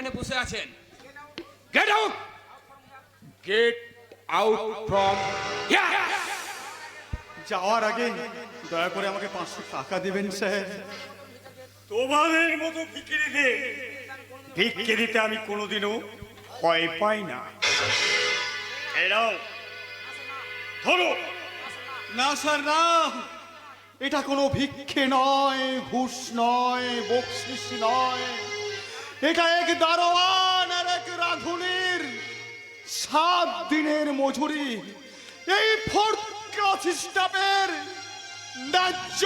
এখানে বসে আছেন। Get out, get out from here. যাওয়ার আগে দয়া করে আমাকে 500 টাকা দেবেন স্যার। তোমাদের মতো ভিক্ষে দিতে আমি কোনোদিনও ভয় পাই না। এরাও ধরো। না স্যার না, এটা কোনো ভিক্ষে নয়, ঘুষ নয়, বকশিস নয়, এটা এক দারোয়ান আর এক রাঁধুনির 7 দিনের মজুরি। এই 4th ক্লাস স্টাফের ন্যায্য